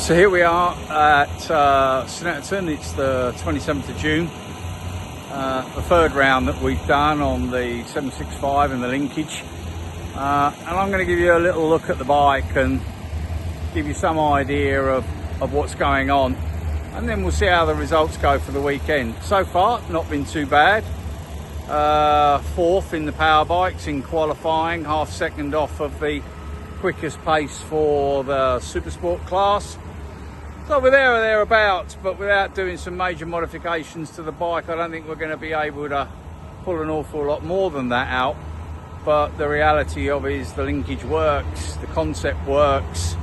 So here we are at Snetterton. It's the 27th of June. The third round that we've done on the 765 and the linkage. And I'm going to give you a little look at the bike and give you some idea of what's going on. And then we'll see how the results go for the weekend. So far, not been too bad. Fourth in the PowerBikes in qualifying, half second off of the quickest pace for the Supersport class. So we're there or thereabouts, but without doing some major modifications to the bike, I don't think we're going to be able to pull an awful lot more than that out. But the reality of it is the linkage works, the concept works.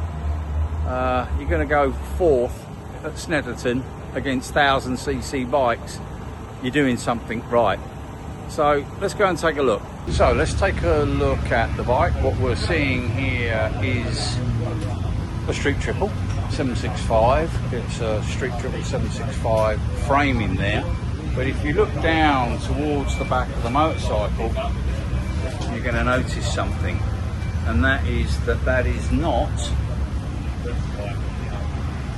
You're going to go fourth at Snetterton against 1000cc bikes. You're doing something right. So let's go and take a look. So let's take a look at the bike. What we're seeing here is a street triple 765. It's a street triple 765 frame in there. But if you look down towards the back of the motorcycle, you're going to notice something, and that is not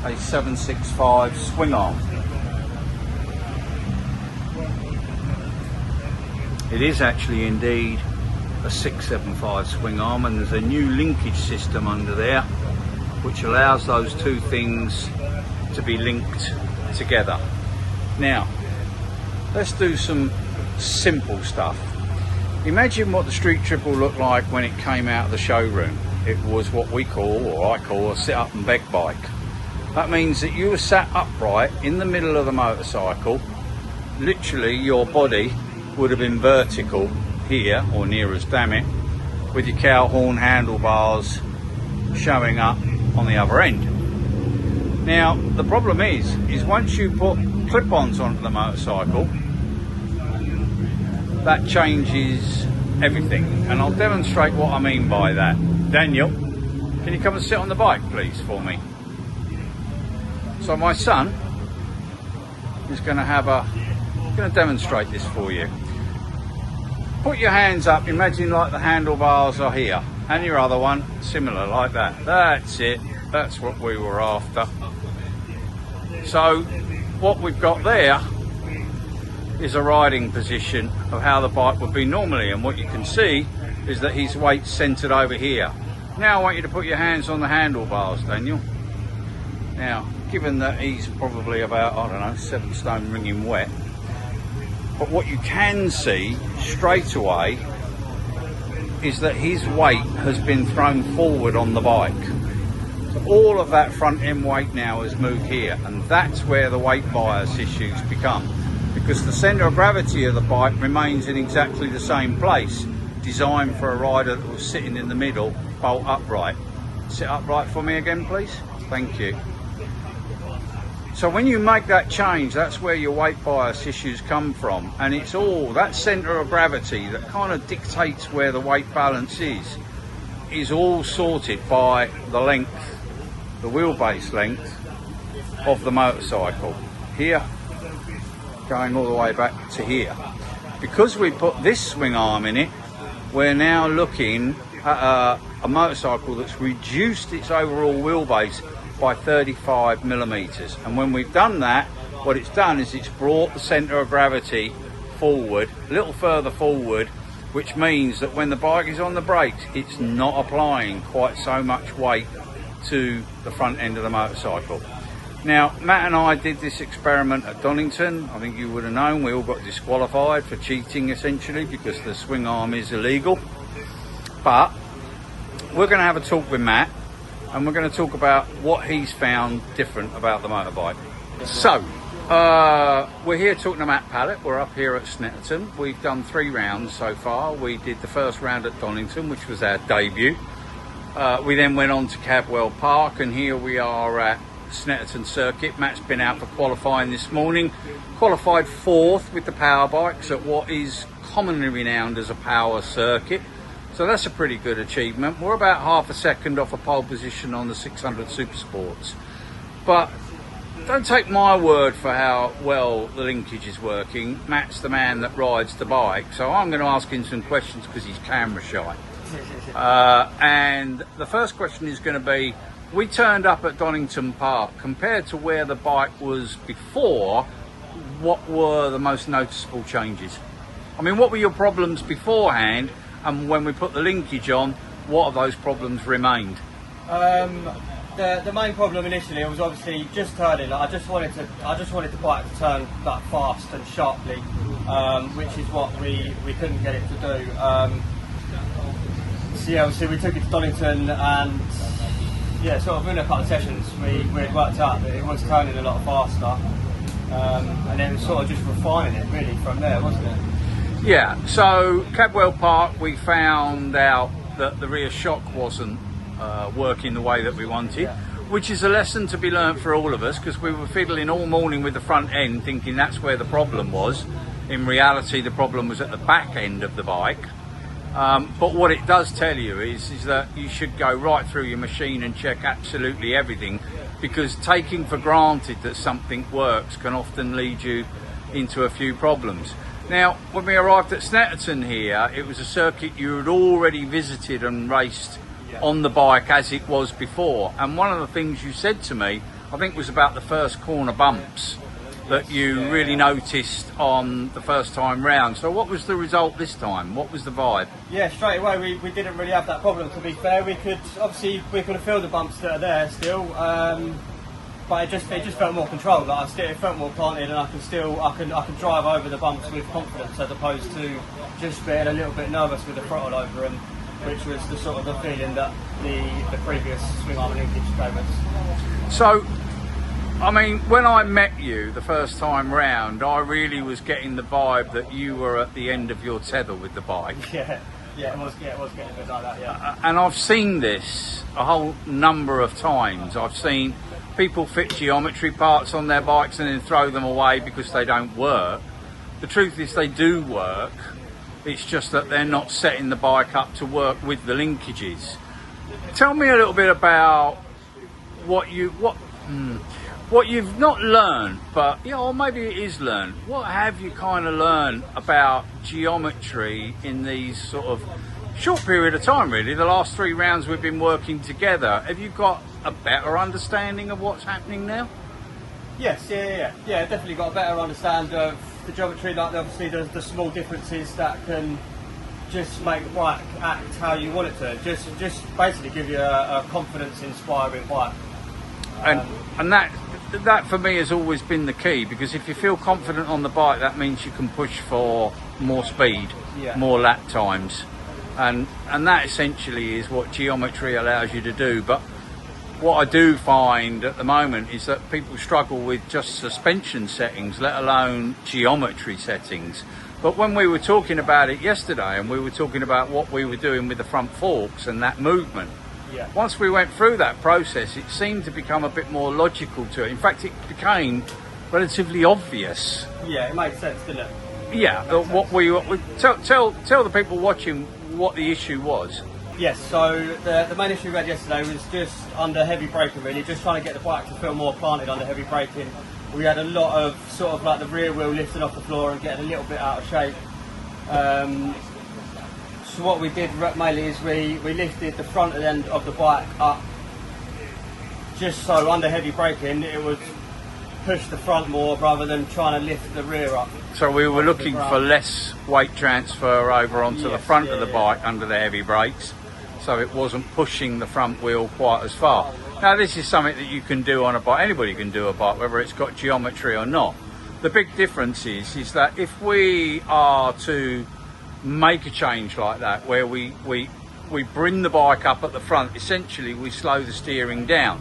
a 765 swing arm. It is actually indeed a 675 swing arm, and there's a new linkage system under there which allows those two things to be linked together. Now let's do some simple stuff. Imagine what the street triple looked like when it came out of the showroom. It was what we call, or I call, a sit up and beg bike. That means that you were sat upright in the middle of the motorcycle. Literally your body would have been vertical here, or near as, damn it, with your cow horn handlebars showing up on the other end. Now the problem is once you put clip-ons onto the motorcycle, that changes everything, and I'll demonstrate what I mean by that. Daniel, can you come and sit on the bike please for me? So my son is going to demonstrate this for you. Put your hands up, imagine like the handlebars are here, and your other one similar like that. That's it, that's what we were after. So what we've got there is a riding position of how the bike would be normally, and what you can see is that his weight's centered over here. Now I want you to put your hands on the handlebars, Daniel. Now, given that he's probably about, I don't know, 7 stone wringing wet, but what you can see straight away is that his weight has been thrown forward on the bike. So all of that front end weight now has moved here, and that's where the weight bias issues become, because the centre of gravity of the bike remains in exactly the same place, designed for a rider that was sitting in the middle, bolt upright. Sit upright for me again please, thank you. So when you make that change, that's where your weight bias issues come from, and it's all that centre of gravity that kind of dictates where the weight balance is all sorted by the length, the wheelbase length of the motorcycle. Here, going all the way back to here. Because we put this swing arm in it, we're now looking at a motorcycle that's reduced its overall wheelbase by 35 millimeters, and when we've done that, what it's done is it's brought the center of gravity forward, a little further forward, which means that when the bike is on the brakes, it's not applying quite so much weight to the front end of the motorcycle. Now Matt and I did this experiment at Donington. I think you would have known we all got disqualified for cheating essentially, because the swing arm is illegal. But we're going to have a talk with Matt, and we're going to talk about what he's found different about the motorbike. So we're here talking to Matt Pallet. We're up here at Snetterton. We've done 3 rounds so far. We did the first round at Donington, which was our debut. We then went on to Cadwell Park, and here we are at Snetterton Circuit. Matt's been out for qualifying this morning, qualified 4th with the PowerBikes at what is commonly renowned as a power circuit. So that's a pretty good achievement. We're about half a second off a pole position on the 600 Supersports. But don't take my word for how well the linkage is working. Matt's the man that rides the bike, so I'm going to ask him some questions because he's camera shy. And the first question is going to be, we turned up at Snetterton Park. Compared to where the bike was before, what were the most noticeable changes? I mean, what were your problems beforehand, and when we put the linkage on, what of those problems remained? The main problem initially was obviously just turning. I just wanted the bike to turn like fast and sharply, which is what we couldn't get it to do. So yeah, obviously we took it to Donington, and yeah, sort of in a couple of sessions we had worked out that it was turning a lot faster, and then sort of just refining it really from there, wasn't it? Yeah. So Cadwell Park, we found out that the rear shock wasn't working the way that we wanted, which is a lesson to be learnt for all of us, because we were fiddling all morning with the front end thinking that's where the problem was. In reality, the problem was at the back end of the bike. But what it does tell you is that you should go right through your machine and check absolutely everything, because taking for granted that something works can often lead you into a few problems. Now, when we arrived at Snetterton here, it was a circuit you had already visited and raced on the bike as it was before. And one of the things you said to me, I think, was about the first corner bumps that you really noticed on the first time round. So what was the result this time? What was the vibe? Yeah, straight away we didn't really have that problem, to be fair. We could feel the bumps that are there still, but it just felt more controlled. Like it felt more planted, and I can drive over the bumps with confidence, as opposed to just being a little bit nervous with the throttle over them, which was the sort of the feeling that the previous swing arm linkage gave us. So, I mean, when I met you the first time round, I really was getting the vibe that you were at the end of your tether with the bike. Yeah, it was getting a bit like that, yeah. And I've seen this a whole number of times. I've seen people fit geometry parts on their bikes and then throw them away because they don't work. The truth is they do work. It's just that they're not setting the bike up to work with the linkages. Tell me a little bit about what you've not learned, but or maybe it is learned. What have you kind of learned about geometry in these sort of short period of time, really? The last 3 rounds we've been working together. Have you got a better understanding of what's happening now? Yes, yeah, definitely got a better understanding of the geometry. Like obviously the small differences that can just make the bike act how you want it to. Just basically give you a confidence-inspiring bike. And that for me has always been the key, because if you feel confident on the bike, that means you can push for more speed, more lap times, and that essentially is what geometry allows you to do. But what I do find at the moment is that people struggle with just suspension settings, let alone geometry settings. But when we were talking about it yesterday, and we were talking about what we were doing with the front forks and that movement, once we went through that process, it seemed to become a bit more logical to it. In fact, it became relatively obvious. Yeah, it makes sense, didn't it? Yeah. Tell the people watching what the issue was. Yes, so the main issue we had yesterday was just under heavy braking, really, just trying to get the bike to feel more planted under heavy braking. We had a lot of sort of like the rear wheel lifting off the floor and getting a little bit out of shape. So what we did mainly is we lifted the front end of the bike up, just so under heavy braking it would push the front more rather than trying to lift the rear up. So we were looking for less weight transfer over onto the front of the bike under the heavy brakes, so it wasn't pushing the front wheel quite as far. Now this is something that you can do on a bike. Anybody can do a bike, whether it's got geometry or not. The big difference is that if we are to make a change like that, where we bring the bike up at the front, essentially we slow the steering down.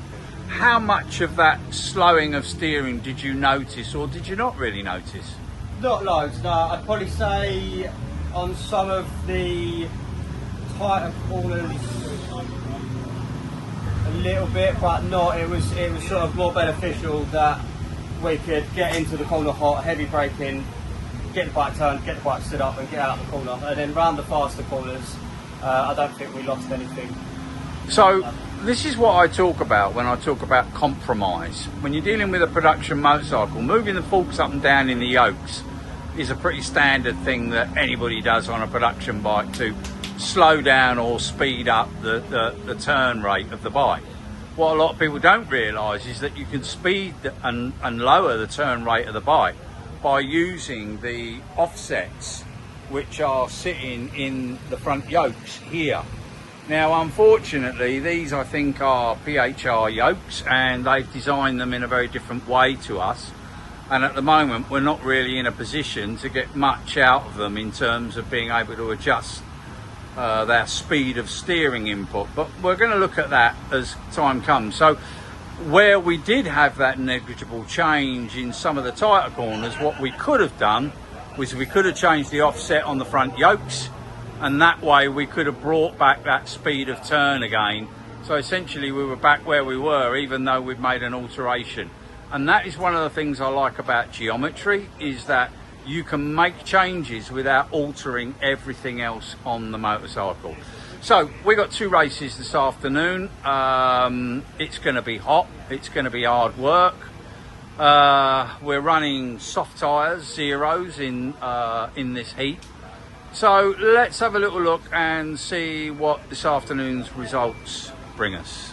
How much of that slowing of steering did you notice, or did you not really notice? Not loads, no. I'd probably say on some of the tighter corners a little bit, but not. It was sort of more beneficial that we could get into the corner hot, heavy braking, get the bike turned, get the bike stood up and get out the corner, and then round the faster corners. I don't think we lost anything. So this is what I talk about when I talk about compromise. When you're dealing with a production motorcycle, moving the forks up and down in the yokes is a pretty standard thing that anybody does on a production bike to slow down or speed up the turn rate of the bike. what a lot of people don't realise is that you can speed and lower the turn rate of the bike by using the offsets which are sitting in the front yokes here. Now unfortunately these I think are PHR yokes, and they've designed them in a very different way to us, and at the moment we're not really in a position to get much out of them in terms of being able to adjust their speed of steering input, but we're going to look at that as time comes. So where we did have that negligible change in some of the tighter corners, what we could have done was we could have changed the offset on the front yokes, and that way we could have brought back that speed of turn again. So essentially we were back where we were, even though we've made an alteration. And that is one of the things I like about geometry, is that you can make changes without altering everything else on the motorcycle. So we got 2 races this afternoon. It's going to be hot, it's going to be hard work. We're running soft tyres, zeros in this heat. So let's have a little look and see what this afternoon's results bring us.